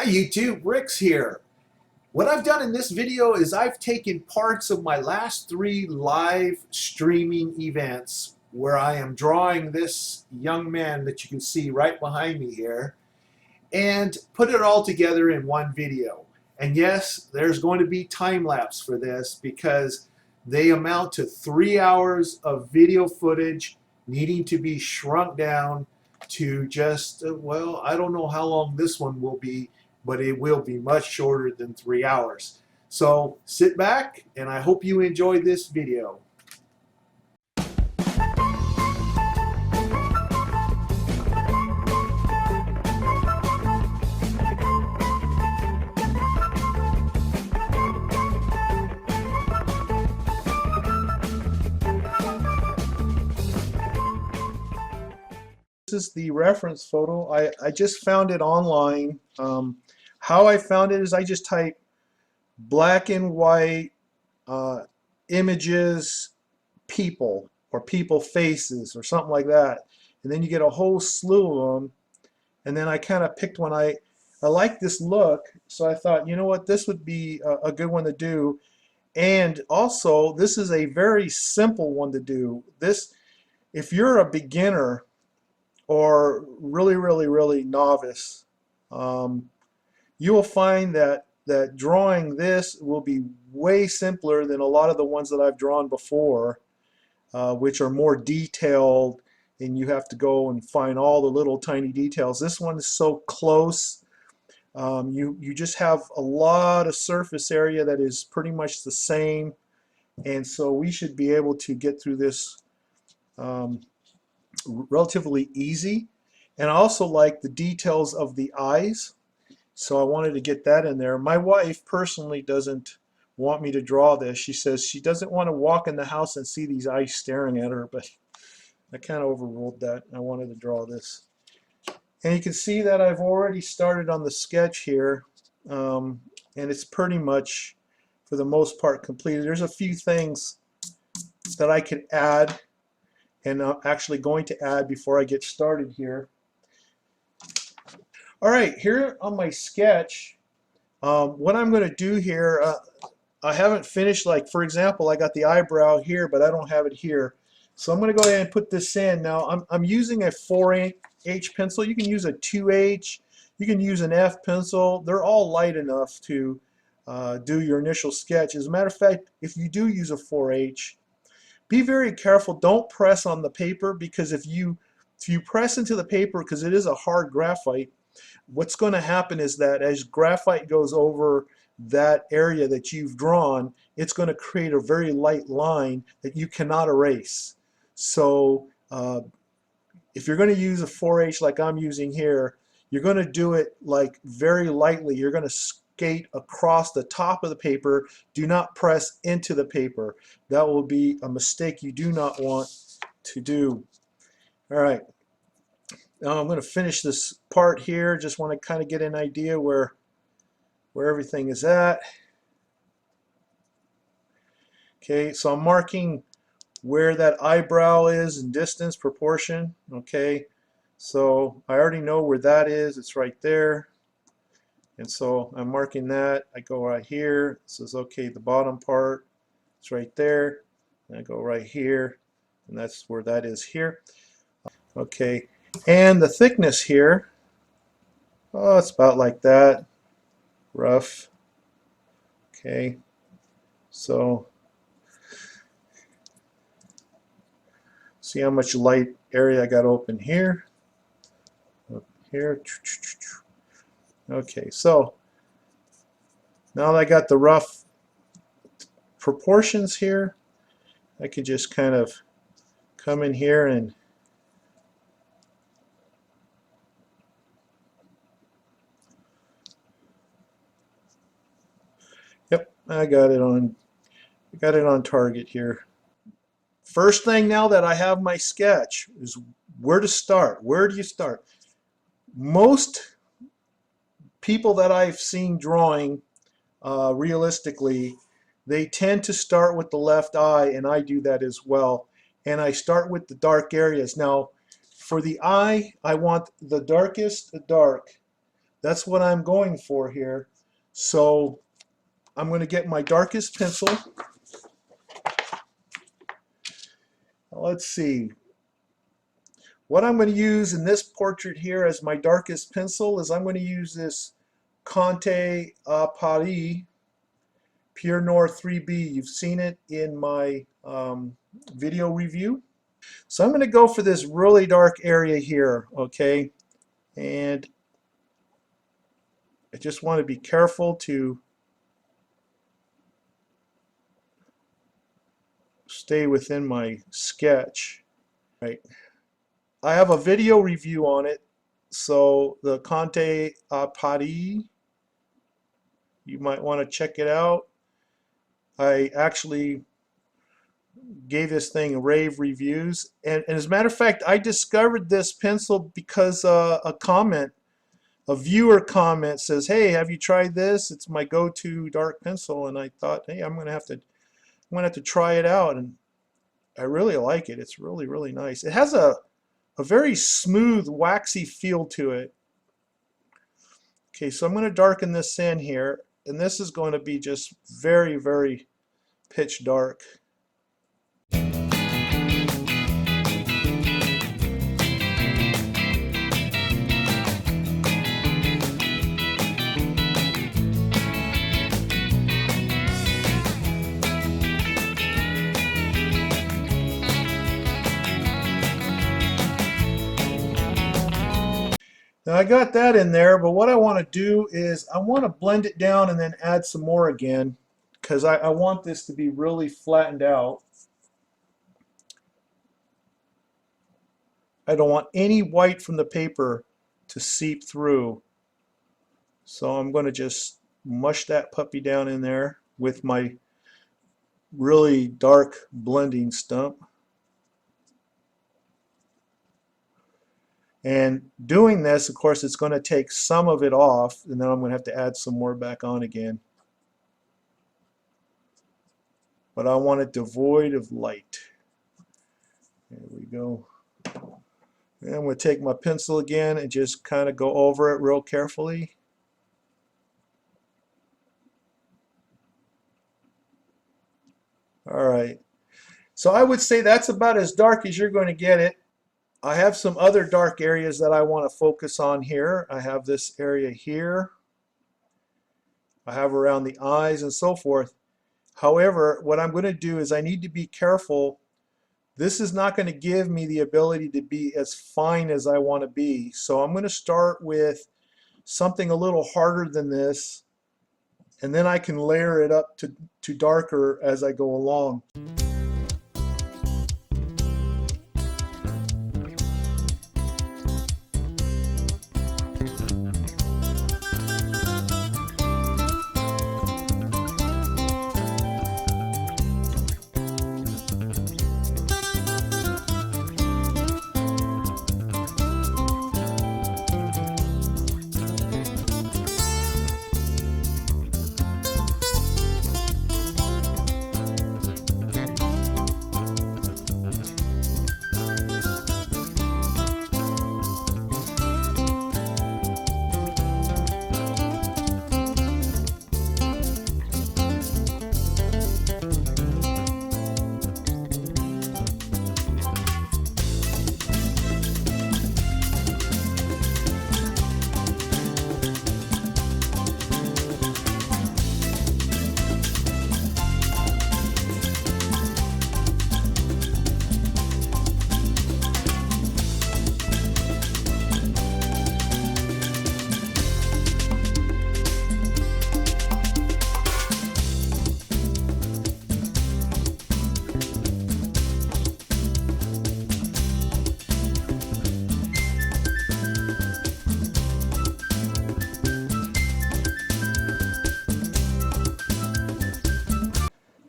Hi YouTube, Rix here. What I've done in this video is I've taken parts of my last 3 live streaming events where I am drawing this young man that you can see right behind me here and put it all together in one video. And yes, there's going to be time lapse for this because they amount to 3 hours of video footage needing to be shrunk down to just, well, I don't know how long this one will be, but it will be much shorter than 3 hours. So sit back and I hope you enjoy this video. This is the reference photo. I just found it online. How I found it is I just type black and white images people or people faces or something like that, and then you get a whole slew of them. And then I kind of picked one. I like this look, so I thought, you know what, this would be a good one to do. And also, this is a very simple one to do. This, if you're a beginner or really novice, you will find that drawing this will be way simpler than a lot of the ones that I've drawn before, which are more detailed and you have to go and find all the little tiny details. This one is so close. You just have a lot of surface area that is pretty much the same, and so we should be able to get through this relatively easy. And I also like the details of the eyes, so I wanted to get that in there. My wife personally doesn't want me to draw this. She says she doesn't want to walk in the house and see these eyes staring at her, but I kind of overruled that. I wanted to draw this. And you can see that I've already started on the sketch here, and it's pretty much for the most part completed. There's a few things that I could add, and I'm actually going to add before I get started here. All right, here on my sketch, what I'm going to do here, I haven't finished, like for example, I got the eyebrow here, but I don't have it here. So I'm going to go ahead and put this in. Now I'm using a 4H pencil. You can use a 2H, you can use an F pencil. They're all light enough to do your initial sketch. As a matter of fact, if you do use a 4H, be very careful. Don't press on the paper, because if you press into the paper, because it is a hard graphite, what's going to happen is that as graphite goes over that area that you've drawn, it's going to create a very light line that you cannot erase. So if you're going to use a 4H like I'm using here, you're going to do it like very lightly. You're going to skate across the top of the paper. Do not press into the paper. That will be a mistake you do not want to do. All right. Now I'm going to finish this part here. Just want to kind of get an idea where everything is at. Okay, so I'm marking where that eyebrow is in distance, proportion. Okay, so I already know where that is. It's right there. And so I'm marking that. I go right here. This is okay, the bottom part. It's right there. And I go right here. And that's where that is here. Okay, and the thickness here, oh, it's about like that. Rough. Okay, so see how much light area I got open here. Up here. Okay, so now that I got the rough proportions here, I can just kind of come in here and yep, I got it on target here. First thing now that I have my sketch is where to start. Where do you start? Most people that I've seen drawing realistically, they tend to start with the left eye, and I do that as well. And I start with the dark areas. Now, for the eye, I want the darkest dark, That's what I'm going for here. So I'm going to get my darkest pencil. Let's see. What I'm going to use in this portrait here as my darkest pencil is I'm going to use this Conte Paris Pierre Noire 3B. You've seen it in my video review. So I'm going to go for this really dark area here, okay? And I just want to be careful to stay within my sketch. Right. I have a video review on it. So the Conte Paris, you might want to check it out. I actually gave this thing rave reviews. And as a matter of fact, I discovered this pencil because a viewer comment says, "Hey, have you tried this? It's my go-to dark pencil." And I thought, hey, I'm gonna have to try it out. And I really like it. It's really, really nice. It has a very smooth, waxy feel to it. Okay, so I'm going to darken this in here, and this is going to be just very, very pitch dark. Now I got that in there, but what I want to do is I want to blend it down and then add some more again, because I want this to be really flattened out. I don't want any white from the paper to seep through. So I'm going to just mush that puppy down in there with my really dark blending stump. And doing this, of course, it's going to take some of it off, and then I'm going to have to add some more back on again. But I want it devoid of light. There we go. And I'm going to take my pencil again and just kind of go over it real carefully. All right. So I would say that's about as dark as you're going to get it. I have some other dark areas that I want to focus on here. I have this area here. I have around the eyes and so forth. However, what I'm going to do is I need to be careful. This is not going to give me the ability to be as fine as I want to be. So I'm going to start with something a little harder than this, and then I can layer it up to darker as I go along.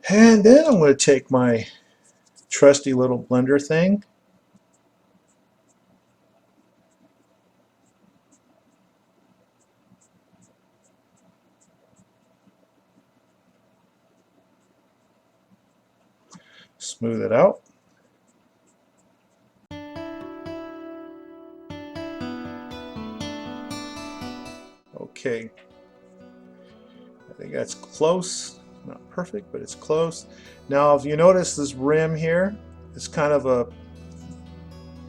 And then I'm going to take my trusty little blender thing. Smooth it out. Okay, I think that's close. Not perfect, but it's close. Now, if you notice this rim here, it's kind of a,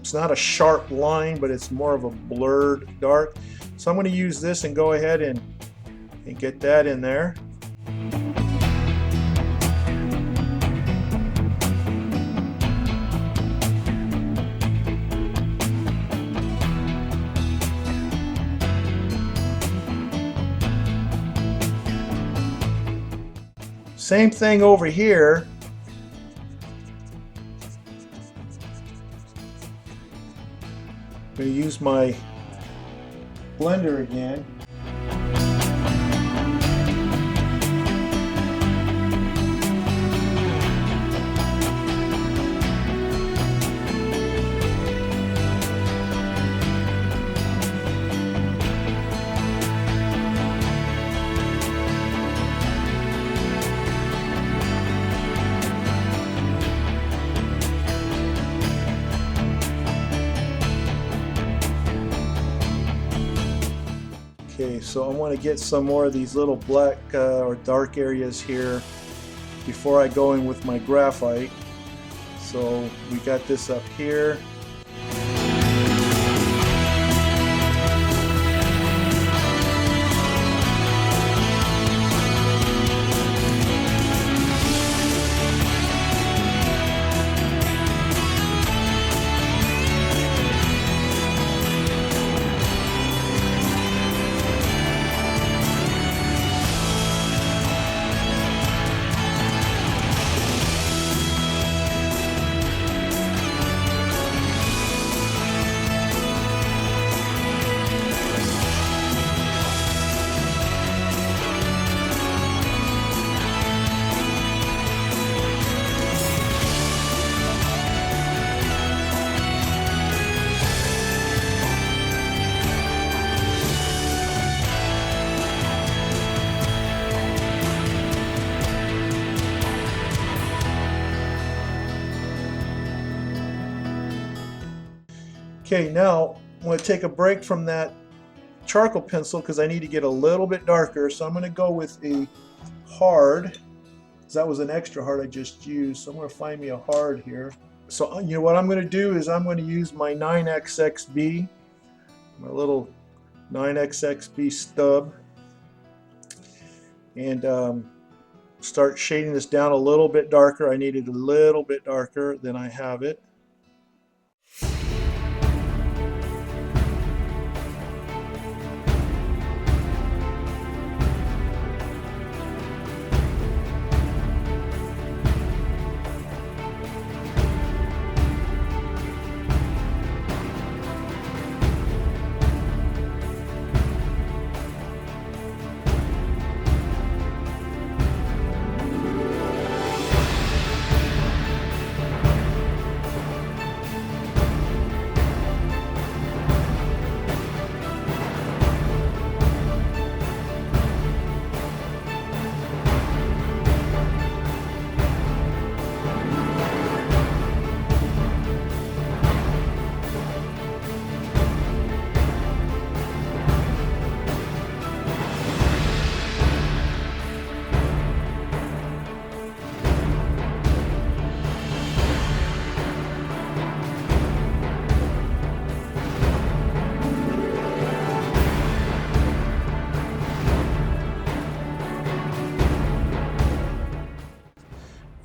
it's not a sharp line, but it's more of a blurred dark. So I'm going to use this and go ahead and get that in there. Same thing over here. I'm going to use my blender again. Okay, so I want to get some more of these little black or dark areas here before I go in with my graphite. So we got this up here. Okay, now I'm going to take a break from that charcoal pencil because I need to get a little bit darker. So I'm going to go with a hard, because that was an extra hard I just used. So I'm going to find me a hard here. So you know what I'm going to do is I'm going to use my 9xxb, my little 9xxb stub, and start shading this down a little bit darker. I need it a little bit darker than I have it.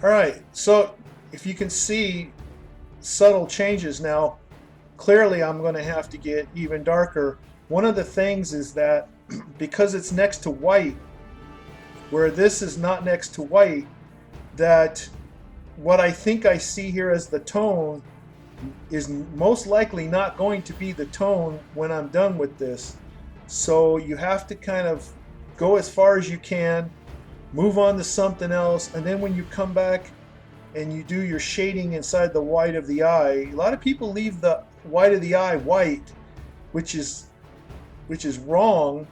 Alright, so if you can see subtle changes now, clearly I'm going to have to get even darker. One of the things is that because it's next to white, where this is not next to white, that what I think I see here as the tone is most likely not going to be the tone when I'm done with this. So you have to kind of go as far as you can, move on to something else, and then when you come back and you do your shading inside the white of the eye, a lot of people leave the white of the eye white, which is wrong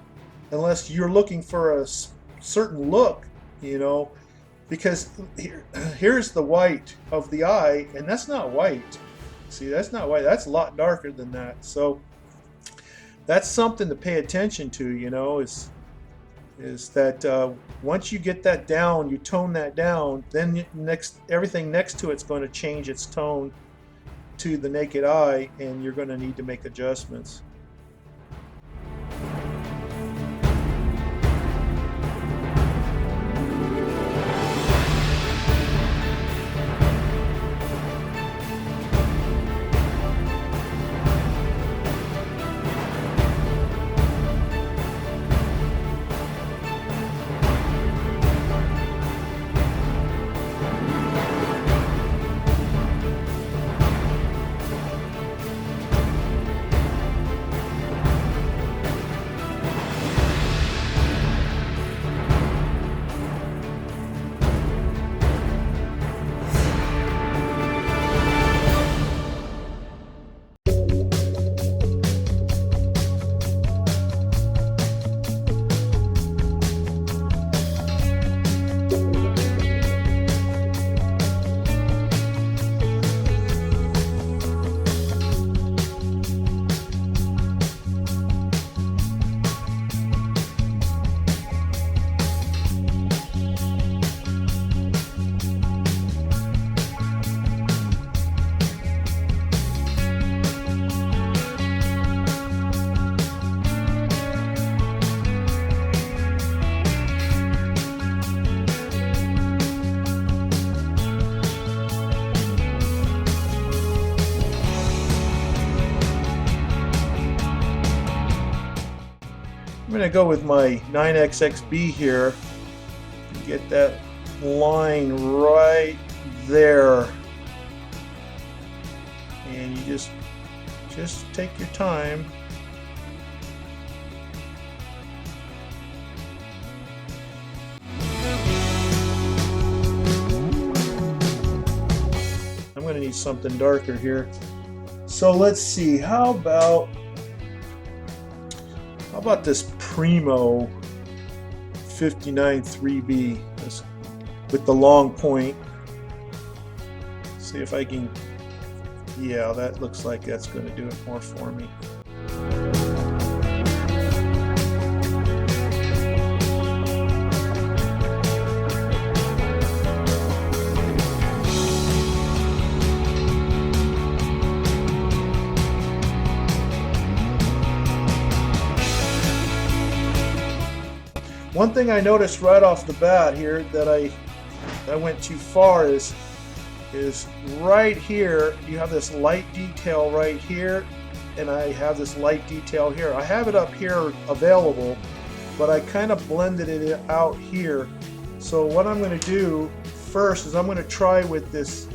unless you're looking for a certain look, you know, because here's the white of the eye, and that's not white. See, that's not white. That's a lot darker than that. So that's something to pay attention to, you know, is that once you get that down, you tone that down, then everything next to it's going to change its tone to the naked eye, and you're going to need to make adjustments. I'm going to go with my 9XXB here and get that line right there. And you just take your time. I'm going to need something darker here. So let's see, how about this Primo 59 3B with the long point. See if I can, yeah, that looks like that's going to do it more for me. One thing I noticed right off the bat here that I went too far is right here you have this light detail right here, and I have this light detail here. I have it up here available, but I kind of blended it out here. So what I'm going to do first is I'm going to try with this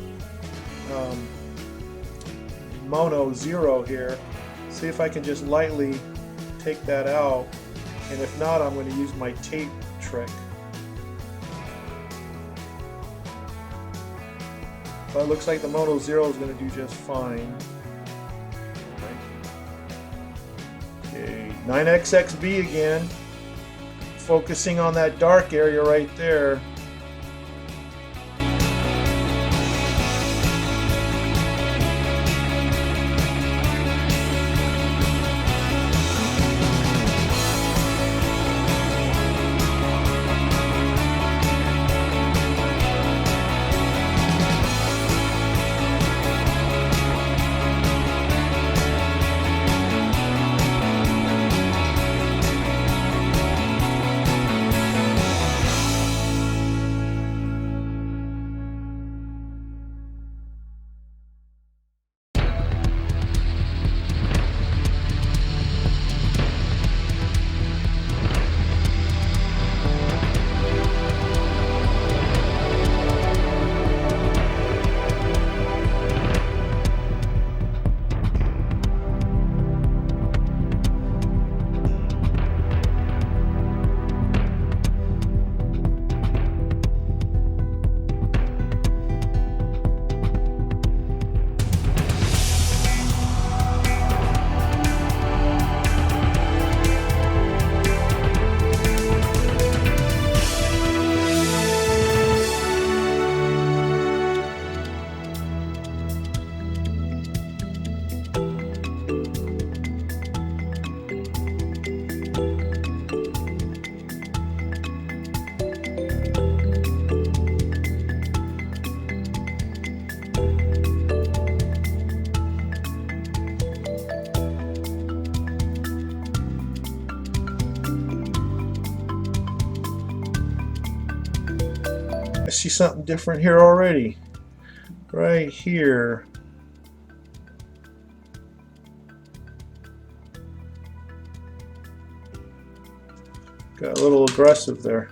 Mono 0 here, see if I can just lightly take that out. And if not, I'm going to use my tape trick. But it looks like the Mono 0 is going to do just fine. Okay, 9XXB again. Focusing on that dark area right there. I see something different here already. Right here. Got a little aggressive there.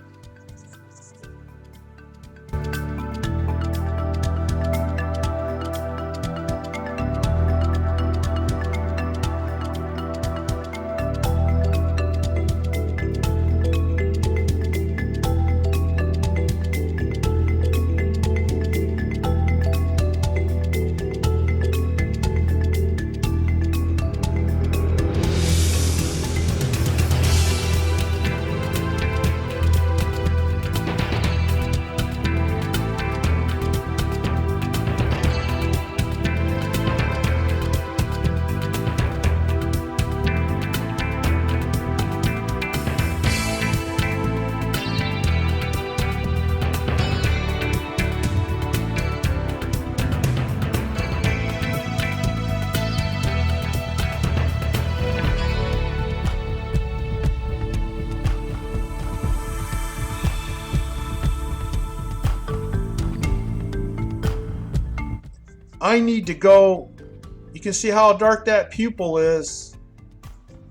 I need to go, you can see how dark that pupil is,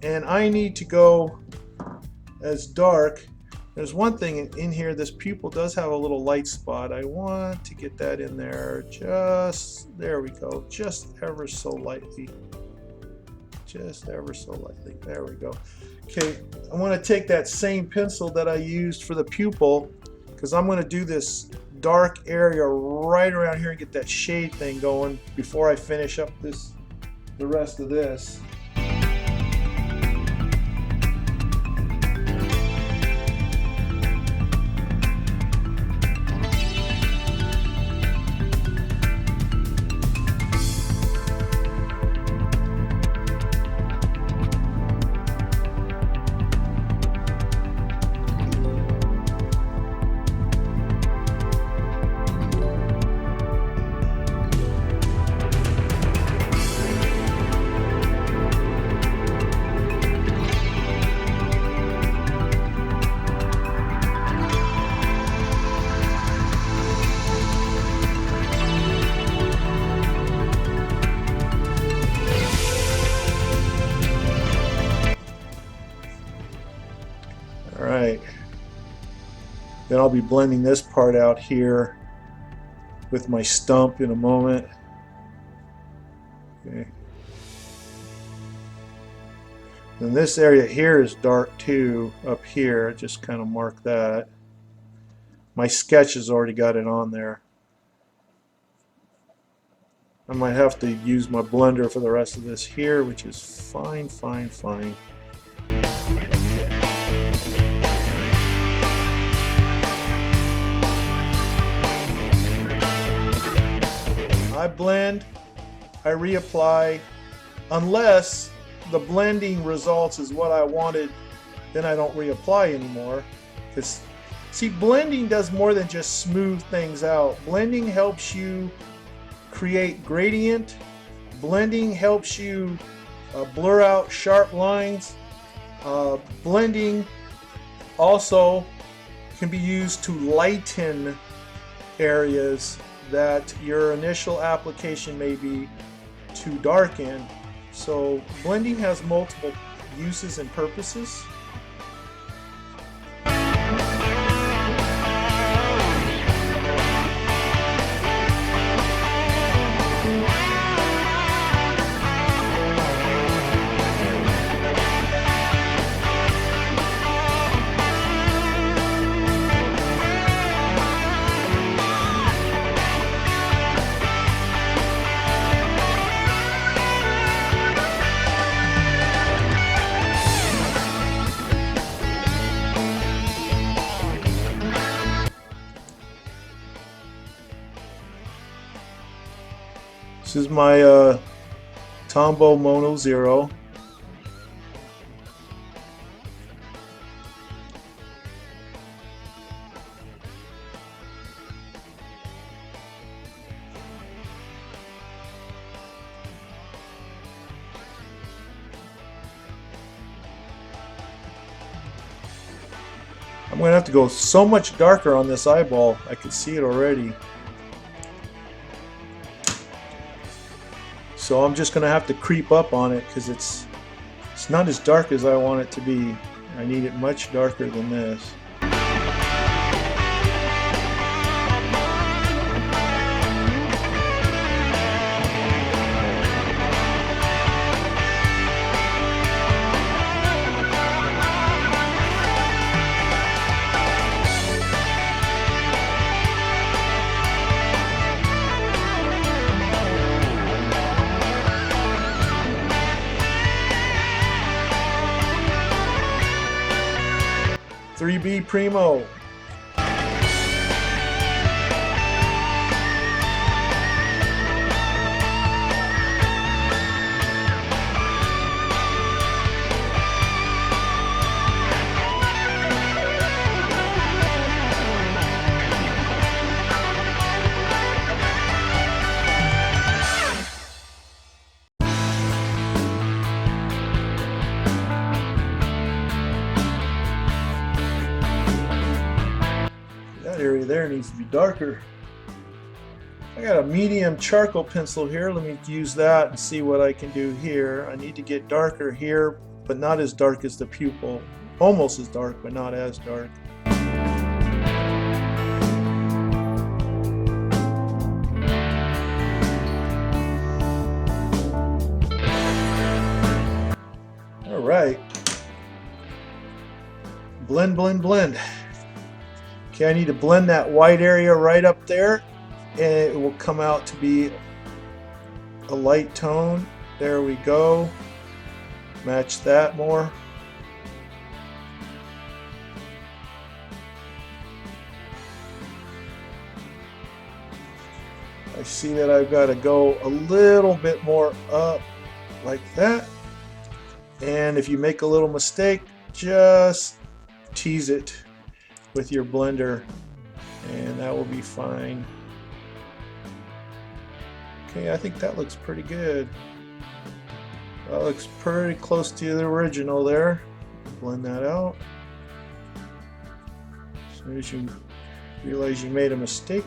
and I need to go as dark. There's one thing in here, this pupil does have a little light spot. I want to get that in there, just, there we go, just ever so lightly. Just ever so lightly, there we go. Okay, I want to take that same pencil that I used for the pupil, because I'm going to do this dark area right around here and get that shade thing going before I finish up the rest of this. Alright, then I'll be blending this part out here with my stump in a moment. Okay. And this area here is dark too, up here, just kind of mark that. My sketch has already got it on there. I might have to use my blender for the rest of this here, which is fine, fine, fine. I blend, I reapply, unless the blending results is what I wanted, then I don't reapply anymore. Because, see, blending does more than just smooth things out. Blending helps you create gradient. Blending helps you blur out sharp lines. Blending also can be used to lighten areas that your initial application may be too dark in. So blending has multiple uses and purposes. This is my Tombow Mono Zero. I'm going to have to go so much darker on this eyeball. I can see it already. So I'm just going to have to creep up on it because it's not as dark as I want it to be. I need it much darker than this. "3B Primo." That area there needs to be darker. I got a medium charcoal pencil here. Let me use that and see what I can do here. I need to get darker here, but not as dark as the pupil. Almost as dark, but not as dark. All right. Blend, blend, blend. Okay, I need to blend that white area right up there, and it will come out to be a light tone. There we go. Match that more. I see that I've got to go a little bit more up like that. And if you make a little mistake, just tease it with your blender and that will be fine. Okay, I think that looks pretty good. That looks pretty close to the original there. Blend that out. As soon as you realize you made a mistake,